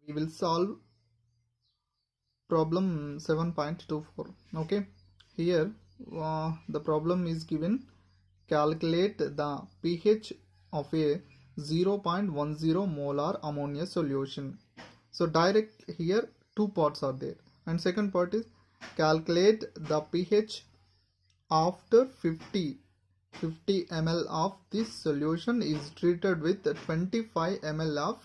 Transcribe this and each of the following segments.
we will solve problem 7.24. okay, here the problem is given. Calculate the pH of a 0.10 molar ammonia solution. So direct here two parts are there, and second part is calculate the pH after 50 ml of this solution is treated with 25 ml of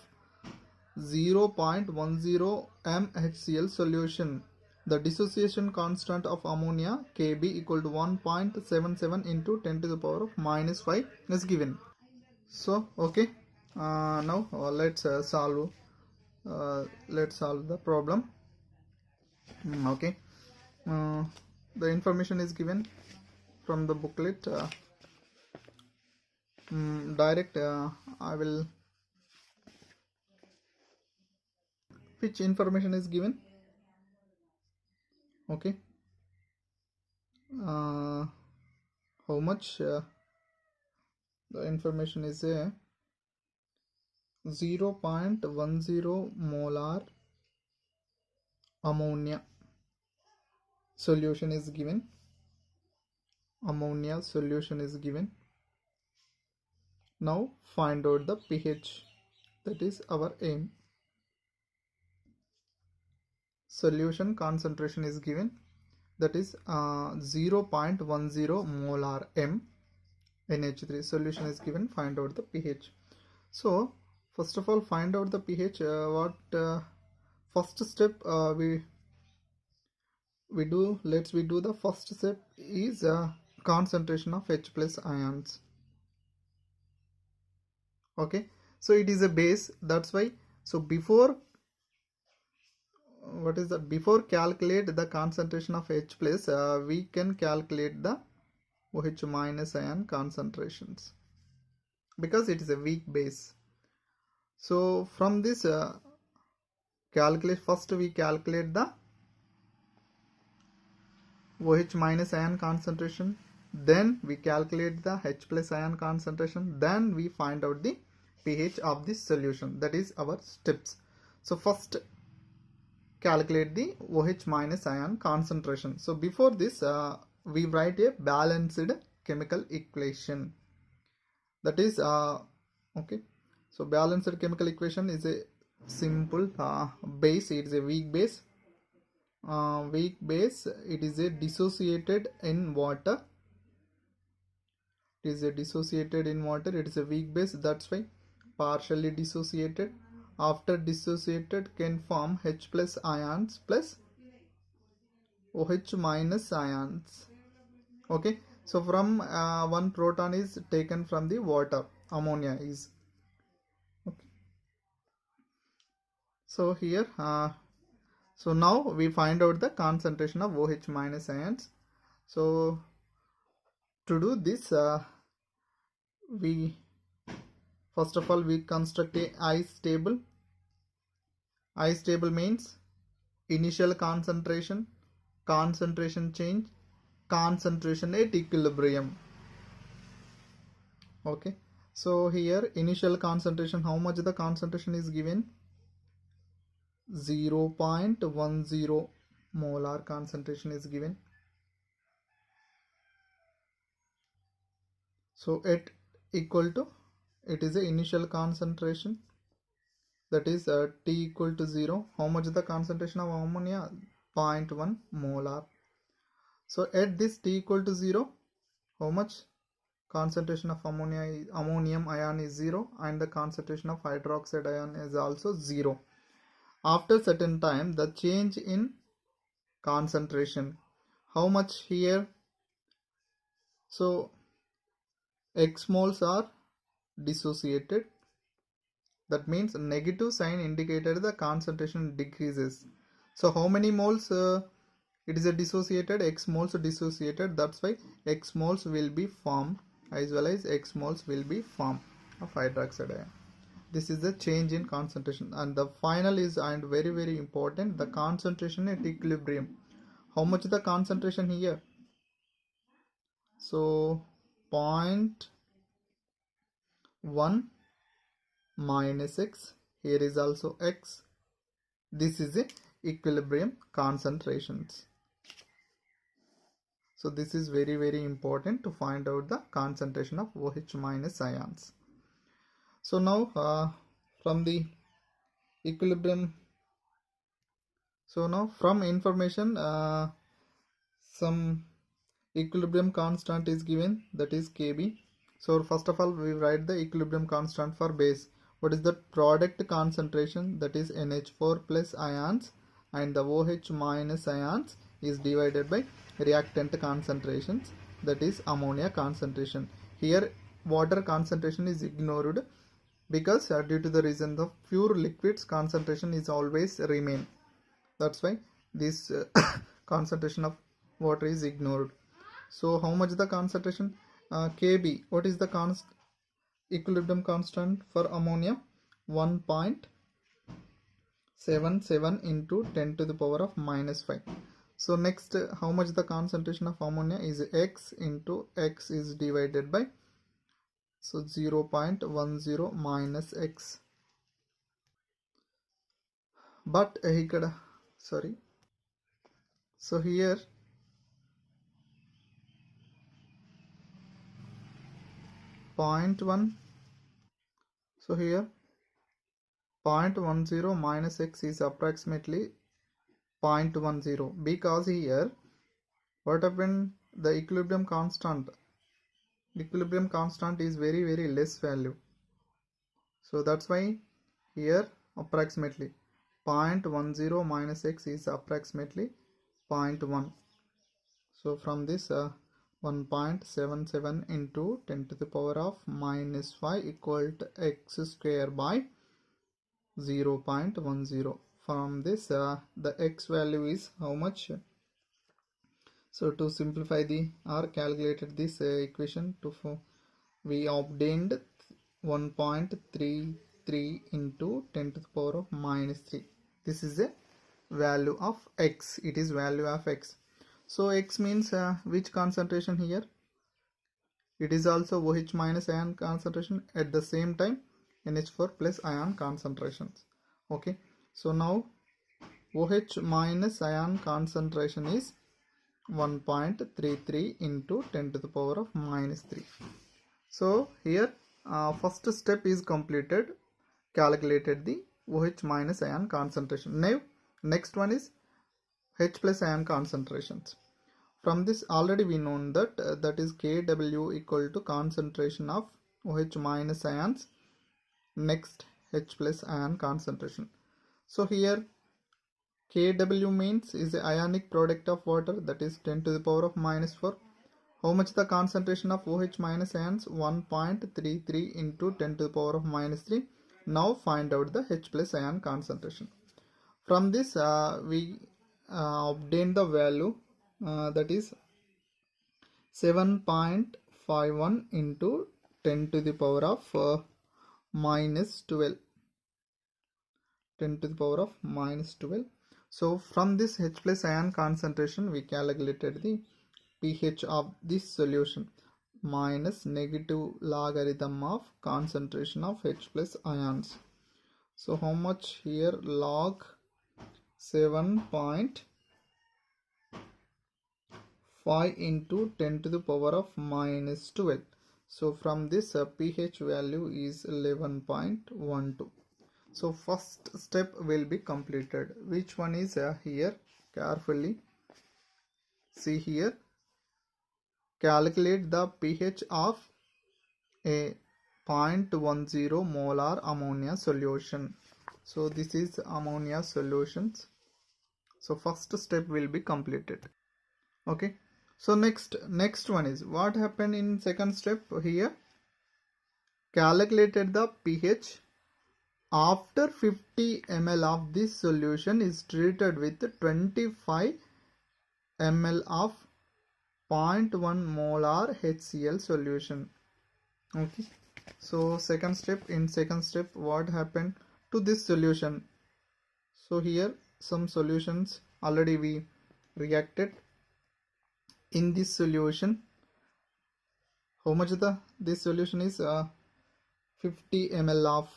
0.10 mHCl solution. The dissociation constant of ammonia Kb equal to 1.77 into 10 to the power of minus 5 is given. So okay, now let's solve the problem. Okay, the information is given from the booklet. Direct I will, which information is given. Okay, how much the information is 0.10 molar ammonia solution is given. Ammonia solution is given. Now find out the pH. That is our aim. Solution concentration is given. That is 0.10 molar m NH3. Solution is given. Find out the pH. So first of all, find out the pH. First step we do. We do the first step is concentration of H plus ions. Okay, so it is a base, that's why. So before before calculate the concentration of H plus, we can calculate the OH minus ion concentrations, because it is a weak base. So from this first we calculate the OH minus ion concentration, then we calculate the H plus ion concentration, then we find out the pH of this solution. That is our steps. So first calculate the OH minus ion concentration. So before this we write a balanced chemical equation. That is okay, so balanced chemical equation is a simple base. It is a weak base. It is a dissociated in water. It is a dissociated in water. It is a weak base, that's why partially dissociated. After dissociated can form H plus ions plus OH minus ions. Okay, so from one proton is taken from the water, ammonia is. Okay, so here so now we find out the concentration of OH minus ions. So to do this we first of all we construct a ICE table. ICE table means initial concentration, concentration change, concentration at equilibrium. Okay, so here initial concentration, how much the concentration is given? 0.10 molar concentration is given. So at equal to, it is the initial concentration, that is T equal to 0. How much is the concentration of ammonia? 0.1 molar. So at this T equal to 0, how much concentration of ammonium ion is 0, and the concentration of hydroxide ion is also 0. After certain time, the change in concentration, how much here? So X moles are dissociated. That means negative sign indicated the concentration decreases. So how many moles it is a dissociated? X moles dissociated, that's why X moles will be formed, as well as X moles will be formed of hydroxide ion. This is the change in concentration. And the final is, and very very important, the concentration at equilibrium. How much the concentration here? So 0.1 minus X, here is also X, This is a equilibrium concentrations. So this is very, very important to find out the concentration of OH minus ions. So now from the equilibrium, so now from information, some equilibrium constant is given, that is Kb. So first of all we write the equilibrium constant for base. What is the product concentration? That is NH4 plus ions, and the OH minus ions is divided by reactant concentrations, that is ammonia concentration. Here water concentration is ignored because due to the reason of pure liquids concentration is always remain. That's why this concentration of water is ignored. So how much the concentration? Kb. What is the equilibrium constant for ammonia? 1.77 into 10 to the power of minus 5. So next, how much the concentration of ammonia is? X into X is divided by, so 0.10 minus X. But sorry, so here 0.1, so here 0.10 minus X is approximately 0.10, because here what happened, the equilibrium constant is very, very less value. So that's why here approximately 0.10 minus X is approximately 0.1. So from this 1.77 into 10 to the power of minus 5 equal to X square by 0.10. From this the X value is how much? So to simplify the or calculated this equation, we obtained 1.33 into 10 to the power of minus 3. This is a value of X. It is value of X. So X means which concentration here? It is also OH minus ion concentration, at the same time NH4 plus ion concentrations. Okay, so now OH minus ion concentration is 1.33 into 10 to the power of minus 3. So here first step is completed, calculated the OH minus ion concentration. Now next one is H plus ion concentrations. From this already we know that that is Kw equal to concentration of OH minus ions, next H plus ion concentration. So here Kw means is the ionic product of water, that is 10 to the power of minus 4. How much the concentration of OH minus ions? 1.33 into 10 to the power of minus 3. Now find out the H plus ion concentration. From this we obtain the value that is 7.51 into 10 to the power of minus 12. 10 to the power of minus 12. So from this H plus ion concentration we calculated the pH of this solution minus negative logarithm of concentration of H plus ions. So how much here? Log 7.5 into 10 to the power of minus 12. So from this pH value is 11.12. So first step will be completed. Which one is here? Carefully see here. Calculate the pH of a 0.10 molar ammonia solution. So this is ammonia solutions. So first step will be completed. Okay. So next one is what happened in second step. Here calculated the pH after 50 ml of this solution is treated with 25 ml of 0.1 molar HCl solution. Okay, so second step, what happened to this solution? So here some solutions already we reacted. In this solution, how much this solution is 50 ml of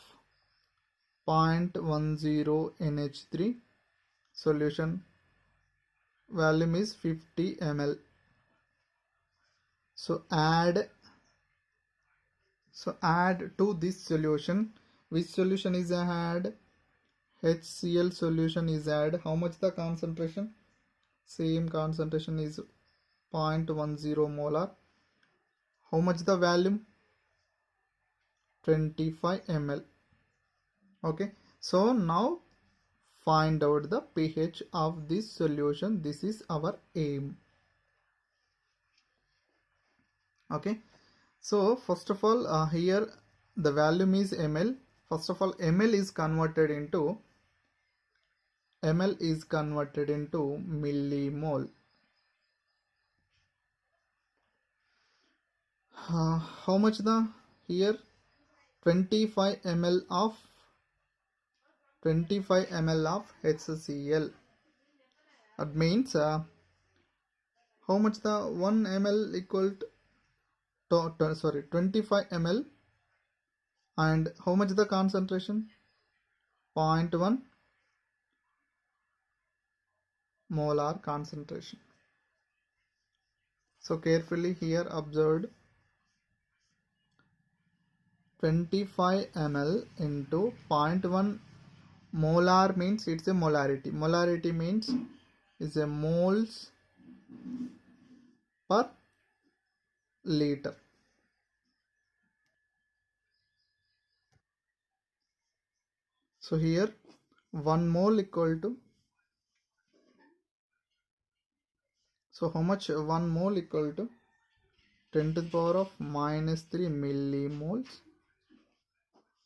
0.10 NH3. Solution volume is 50 ml. So add to this solution. Which solution is add? HCl solution is add. How much the concentration? Same concentration is 0.10 molar. How much the volume? 25 ml. Okay, so now find out the pH of this solution. This is our aim. Okay, so first of all, here the volume is ml. First of all, ml is converted into millimole. How much the here? 25 ml of HCl. That means how much the 1 ml equal to 25 ml, and how much the concentration? 0.1 molar concentration. So carefully here observed, 25 ml into 0.1 molar means it's a molarity. Molarity means is a moles per liter. So here 1 mole equal to, so how much 1 mole equal to? 10 to the power of minus 3 millimoles,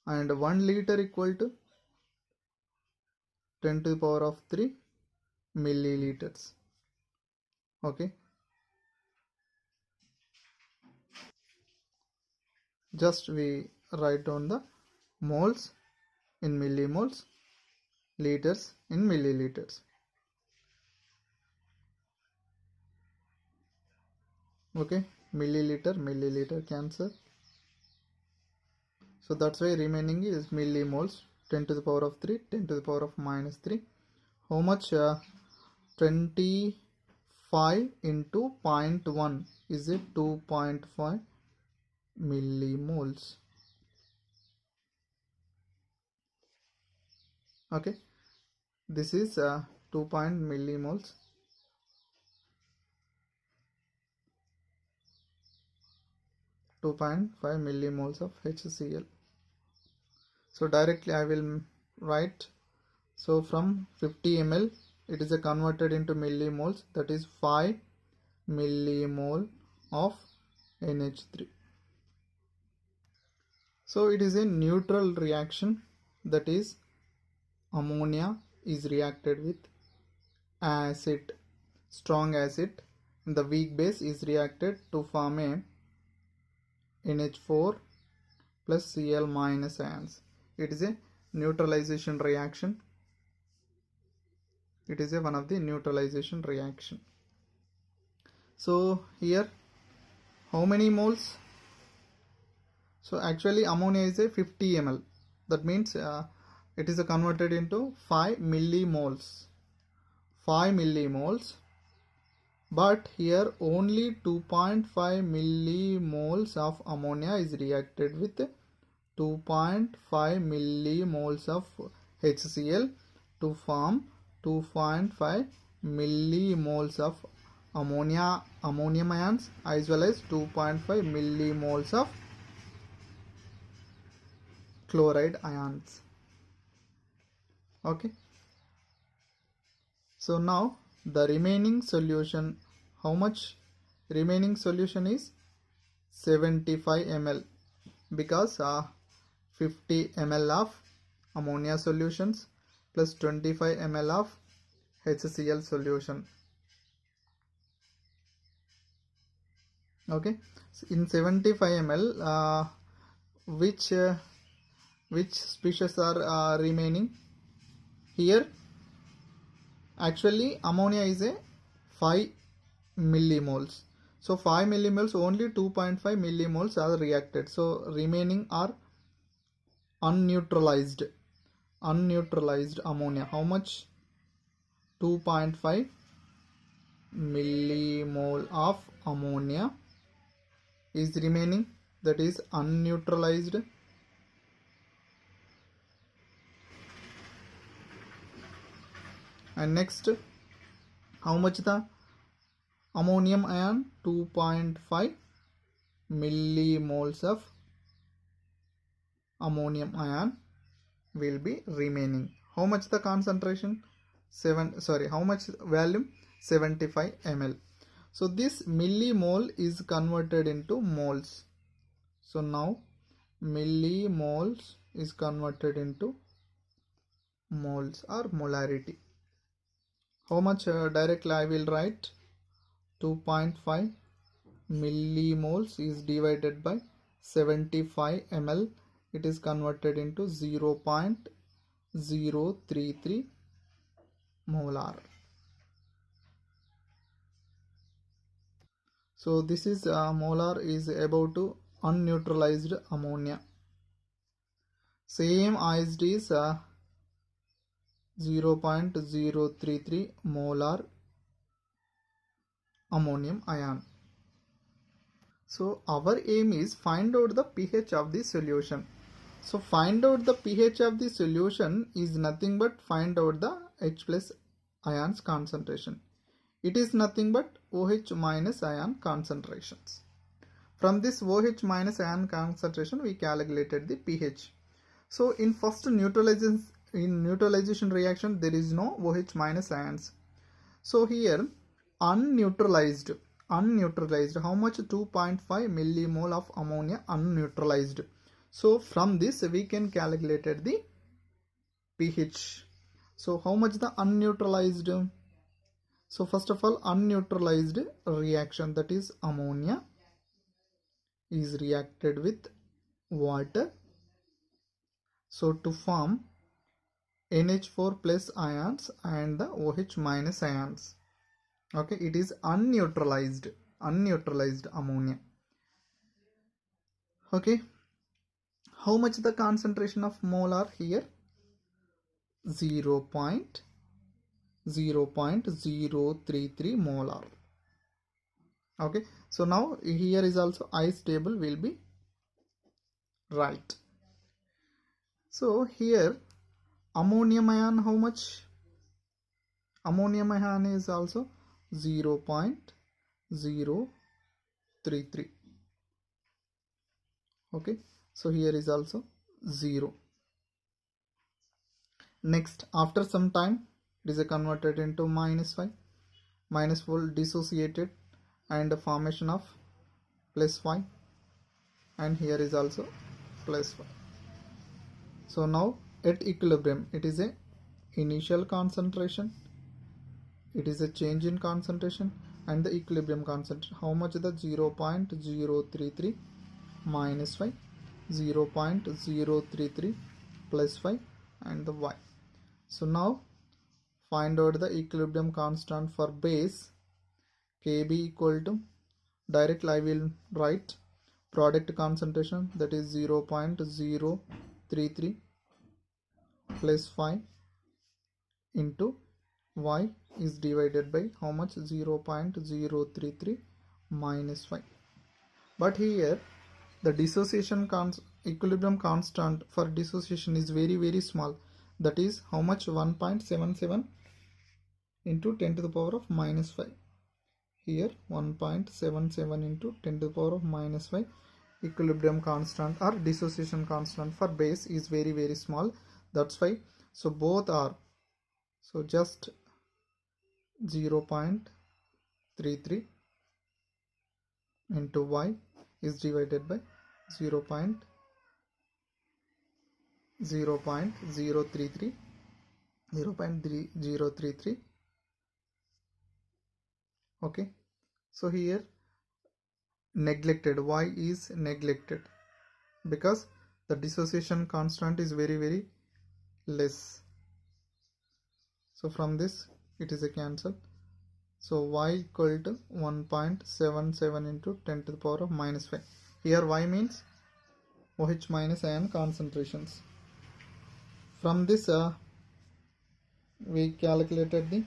and 1 liter equal to 10 to the power of 3 milliliters. Okay, just we write down the moles in millimoles, liters in milliliters. Okay, milliliter cancel. So that's why remaining is millimoles, 10 to the power of 3, 10 to the power of minus 3. How much? 25 into 0.1 is it 2.5 millimoles. Okay, this is 2 millimoles. .5 millimoles of HCl. So directly I will write. So from 50 ml it is converted into millimoles, that is 5 millimole of NH3. So it is a neutral reaction, that is ammonia is reacted with acid, strong acid, and the weak base is reacted to form a NH4 plus Cl minus ions. It is a neutralization reaction. It is one of the neutralization reaction. So here how many moles? So actually ammonia is a 50 ml. That means it is converted into 5 millimoles. 5 millimoles. But here only 2.5 millimoles of ammonia is reacted with 2.5 millimoles of HCl to form 2.5 millimoles of ammonium ions, as well as 2.5 millimoles of chloride ions. Okay. So now the remaining solution, how much? Remaining solution is 75 ml, because 50 ml of ammonia solutions plus 25 ml of HCl solution. Okay, so in 75 ml which species are remaining? Here actually ammonia is a 5 millimoles. So 5 millimoles, only 2.5 millimoles are reacted. So remaining are unneutralized. unneutralized ammonia. How much? 2.5 millimole of ammonia is remaining, that is unneutralized. And next, how much the ammonium ion? 2.5 millimoles of ammonium ion will be remaining. How much the concentration? How much volume? 75 ml. So this millimole is converted into moles. So now millimoles is converted into moles or molarity. How much? Directly I will write 2.5 millimoles is divided by 75 ml. It is converted into 0.033 molar. So this is molar is about to unneutralized ammonia. Same as it is 0.033 molar ammonium ion. So our aim is find out the pH of the solution. So find out the pH of the solution is nothing but find out the H plus ions concentration. It is nothing but OH minus ion concentrations. From this OH minus ion concentration we calculated the pH. So in first neutralization reaction there is no OH minus ions. So here unneutralized, how much? 2.5 millimole of ammonia unneutralized. So from this we can calculate the pH. So how much the unneutralized? So first of all, unneutralized reaction, that is ammonia is reacted with water. So to form NH4 plus ions and the OH minus ions. Okay, it is unneutralized ammonia. Okay, how much the concentration of molar here? 0.033 molar. Okay, so now here is also ice table will be right. So here ammonium ion, how much? Ammonium ion is also 0.033. Okay, so here is also 0. Next, after some time it is converted into -5, -4 dissociated and the formation of +5, and here is also +5. So now at equilibrium it is a initial concentration, it is a change in concentration, and the equilibrium concentration. How much? The 0.033 minus 5, 0.033 plus 5, and the y. So now find out the equilibrium constant for base. Kb equal to, directly I will write product concentration, that is 0.033 plus 5 into y is divided by how much? 0.033 minus 5. But here the dissociation equilibrium constant for dissociation is very small, that is how much? 1.77 into 10 to the power of -5. Here 1.77 into 10 to the power of -5 equilibrium constant or dissociation constant for base is very small. That's why, so both are, so just 0.33 into y is divided by 0.033. Okay, so here neglected, y is neglected because the dissociation constant is very less. So from this it is a cancel. So y equal to 1.77 into 10 to the power of -5. Here y means OH minus ion concentrations. From this we calculated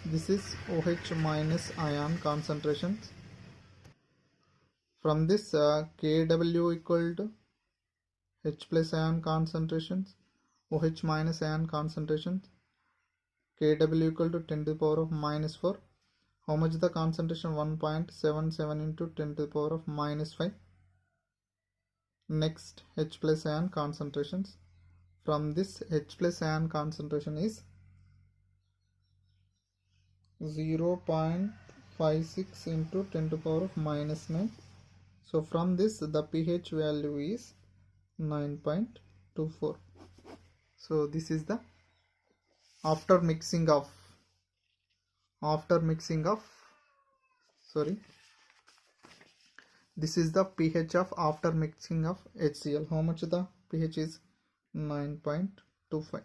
this is OH minus ion concentrations. From this Kw equal to H plus ion concentrations, OH minus ion concentrations, Kw equal to 10 to the power of minus 4. How much is the concentration? 1.77 into 10 to the power of minus 5. Next, H plus ion concentrations. From this, H plus ion concentration is 0.56 into 10 to the power of minus 9. So from this, the pH value is 9.24. So this is the after mixing of this is the pH of after mixing of HCl. How much the pH is? 9.25.